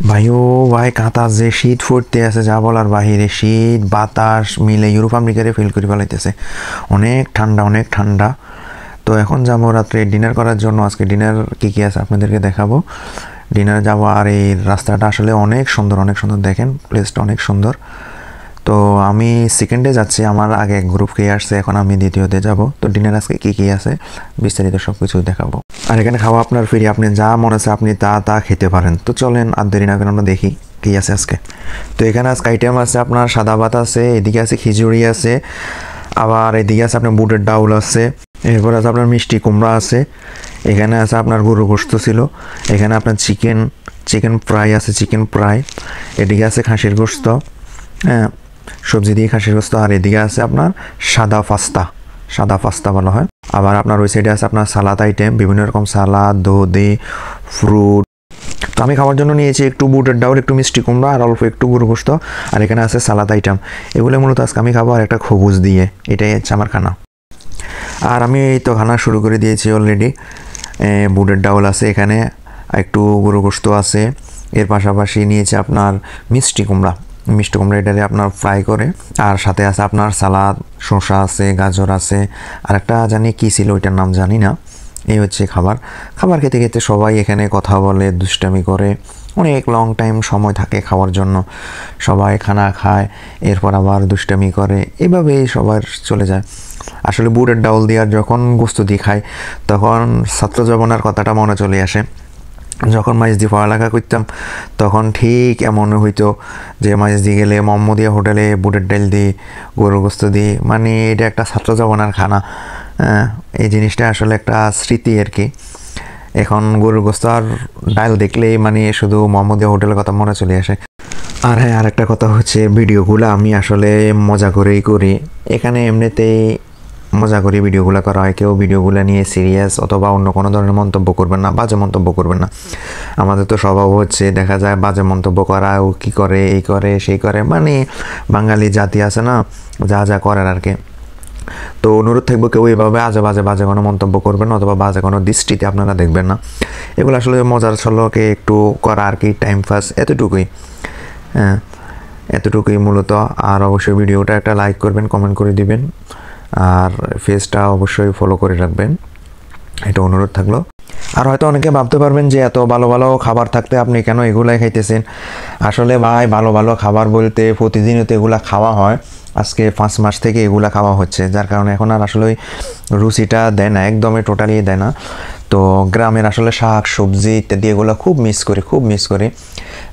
ভাইও ভাই কাঁথা যে শীত ফুটতে আছে যা বলার বাহিরে, শীত বাতাস মিলে ইউরোপ আমেরিকারে ফিল করে ফেলাইতেছে। অনেক ঠান্ডা, অনেক ঠান্ডা। তো এখন যাবো রাত্রে ডিনার করার জন্য। আজকে ডিনার কী কী আছে আপনাদেরকে দেখাবো। ডিনার যাবো। আর এই রাস্তাটা আসলে অনেক সুন্দর, অনেক সুন্দর। দেখেন প্লেসটা অনেক সুন্দর। তো আমি সেকেন্ডে যাচ্ছি, আমার আগে এক গ্রুপ খেয়ে আসছে, এখন আমি দ্বিতীয়তে যাব। তো ডিনার আজকে কী কী আছে বিস্তারিত সব কিছুই দেখাবো। আর এখানে খাওয়া আপনার ফ্রি, আপনি যা মনে আছে আপনি তা খেতে পারেন। তো চলেন আর দেরি না করে আমরা দেখি কী আছে আজকে। তো এখানে আজকে আইটেম আছে আপনার সাদা ভাত আছে, এদিকে আছে খিচুড়ি আছে, আবার এদিকে আছে আপনার বুটের ডাউল আছে, এরপর আছে আপনার মিষ্টি কুমড়া আছে, এখানে আছে আপনার গরু গোশত ছিল, এখানে আপনার চিকেন ফ্রাই আছে, চিকেন ফ্রাই, এদিকে আছে খাসির গোশত, হ্যাঁ সবজি দিয়ে খাসির গোশত। আর এদিকে আছে আপনার সাদা পাস্তা বলা হয়। আবার আপনার ওই সাইডে আছে আপনার সালাদ আইটেম, বিভিন্ন রকম সালাদ, দই, ফ্রুট। তো আমি খাওয়ার জন্য নিয়েছি একটু বুটের ডাউল, একটু মিষ্টি কুমড়া আর অল্প একটু গরু গোশত। আর এখানে আছে সালাদ আইটেম। এগুলো মূলত আজকে আমি খাবো আর একটা খবুজ দিয়ে। এটাই হচ্ছে আমার খানা। আর আমি এই তো খানা শুরু করে দিয়েছি অলরেডি। বুটের ডাউল আছে, এখানে একটু গরু গোশত আছে, এর পাশাপাশি নিয়েছে আপনার মিষ্টি কুমড়া এটারে আপনার ফ্রাই করে, আর সাথে আছে আপনার সালাদ, শসা আছে, গাজর আছে, আর একটা জানি কী ছিল ওইটার নাম জানি না। এই হচ্ছে খাবার খেতে খেতে সবাই এখানে কথা বলে, দুষ্টামি করে, অনেক লং টাইম সময় থাকে খাওয়ার জন্য। সবাই খানা খায়, এরপর আবার দুষ্টামি করে, এভাবেই সবার চলে যায়। আসলে বুটের ডাউল দিয়ে আর যখন গোস্ত দিয়ে খাই তখন ছাত্র জীবনের কথাটা মনে চলে আসে। যখন মাইজদি পড়ালেখা করতাম তখন ঠিক এমন হইতো যে মাইজদি গেলে মোহাম্মদিয়া হোটেলে বুটের ডাল দিই, গরুর গোস্ত দিই, মানে এটা একটা ছাত্র জীবনের খানা। এই জিনিসটা আসলে একটা স্মৃতি আর কি। এখন গরুর গোস্ত আর ডাল দেখলেই মানে শুধু মোহাম্মদিয়া হোটেলের কথা মনে চলে আসে। আর হ্যাঁ, আরেকটা কথা হচ্ছে ভিডিওগুলো আমি আসলে মজা করেই করি। এখানে এমনিতেই মজা করে ভিডিওগুলো করা হয়, কেউ ভিডিওগুলো নিয়ে সিরিয়াস অথবা অন্য কোনো ধরনের মন্তব্য করবেন না, বাজে মন্তব্য করবেন না। আমাদের তো স্বভাব হচ্ছে দেখা যায় বাজে মন্তব্য করা, ও কী করে, এই করে সেই করে, মানে বাঙালি জাতি আছে না, যা করার আর কি। তো অনুরোধ থাকবো কেউ এইভাবে বাজে কোনো মন্তব্য করবেন না, অথবা বাজে কোনো দৃষ্টিতে আপনারা দেখবেন না। এগুলো আসলে মজার ছলকে একটু করা আর কি, টাইম পাস, এতটুকুই। হ্যাঁ, এতটুকুই মূলত। আর অবশ্যই ভিডিওটা একটা লাইক করবেন, কমেন্ট করে দিবেন, আর ফেসটা অবশ্যই ফলো করে রাখবেন, এটা অনুরোধ থাকলো। আর হয়তো অনেকে ভাবতে পারবেন যে এত ভালো ভালো খাবার থাকতে আপনি কেন এগুলাই খাইতেছেন। আসলে ভাই ভালো ভালো খাবার বলতে প্রতিদিনই তো এগুলা খাওয়া হয়। আজকে 5 মাস থেকে এগুলা খাওয়া হচ্ছে, যার কারণে এখন আর আসলে রুচিটা দেয় না, একদমই টোটালি দেয় না। তো গ্রামের আসলে শাক সবজি ইত্যাদি এগুলো খুব মিস করি।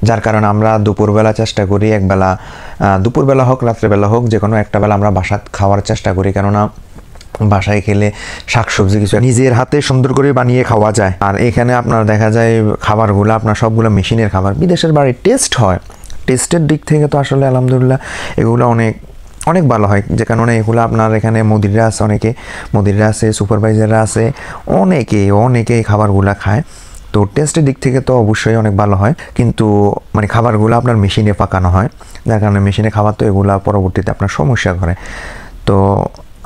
যার কারণে আমরা দুপুরবেলা চেষ্টা করি, একবেলা, দুপুরবেলা হোক রাত্রেবেলা হোক, যে কোনো একটা বেলা আমরা বাসায় খাওয়ার চেষ্টা করি। কেননা বাসায় খেলে শাকসবজি কিছু নিজের হাতে সুন্দর করে বানিয়ে খাওয়া যায়। আর এখানে আপনার দেখা যায় খাবারগুলো আপনার সবগুলো মেশিনের খাবার। বিদেশের বাড়ির টেস্ট হয়, টেস্টের দিক থেকে তো আসলে আলহামদুলিল্লাহ এগুলো অনেক ভালো হয়। যে কারণে এগুলো আপনার এখানে মুদিররা আছে, সুপারভাইজাররা আছে, অনেকেই খাবারগুলো খায়। তো টেস্টের দিক থেকে তো অবশ্যই অনেক ভালো হয়, কিন্তু মানে খাবারগুলো আপনার মেশিনে পাকানো হয়, যার কারণে মেশিনে খাবার তো এগুলা পরবর্তীতে আপনার সমস্যা করে। তো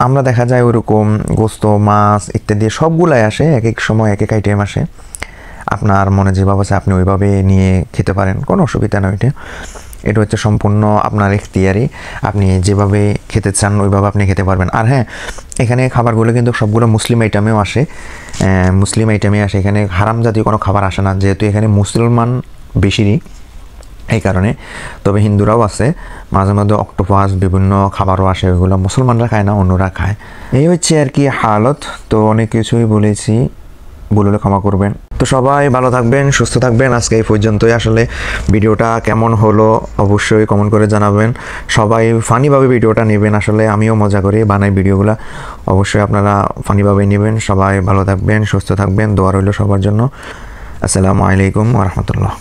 আমরা দেখা যায় ওইরকম গোস্ত, মাছ ইত্যাদি সবগুলাই আসে, এক এক সময় এক এক আইটেম আসে। আপনার মনে যেভাবে আছে আপনি ওইভাবে নিয়ে খেতে পারেন, কোনো অসুবিধা নয়। এটা হচ্ছে সম্পূর্ণ আপনার ইখতিয়ারি, আপনি যেভাবে খেতে চান ওইভাবে আপনি খেতে পারবেন। আর হ্যাঁ, এখানে খাবারগুলো কিন্তু সবগুলো মুসলিম আইটেমে আসে। এখানে হারাম জাতীয় কোনো খাবার আসে না, যেহেতু এখানে মুসলমান বেশিরই, এই কারণে। তবে হিন্দুরাও আছে, মাঝে মধ্যে অক্টোপাস বিভিন্ন খাবারও আসে, ওইগুলো মুসলমানরা খায় না, অন্যরা খায়। এই হচ্ছে আর কি হালত। তো অনেক কিছুই বলেছি, বললে ক্ষমা করবেন। তো সবাই ভালো থাকবেন, সুস্থ থাকবেন। আজকে এই পর্যন্তই। আসলে ভিডিওটা কেমন হলো অবশ্যই কমেন্ট করে জানাবেন। সবাই ফানিভাবে ভিডিওটা নেবেন, আসলে আমিও মজা করি বানাই ভিডিওগুলো, অবশ্যই আপনারা ফানিভাবে নেবেন। সবাই ভালো থাকবেন, সুস্থ থাকবেন, দোয়া রইল সবার জন্য। আসসালামু আলাইকুম ওয়া রাহমাতুল্লাহ।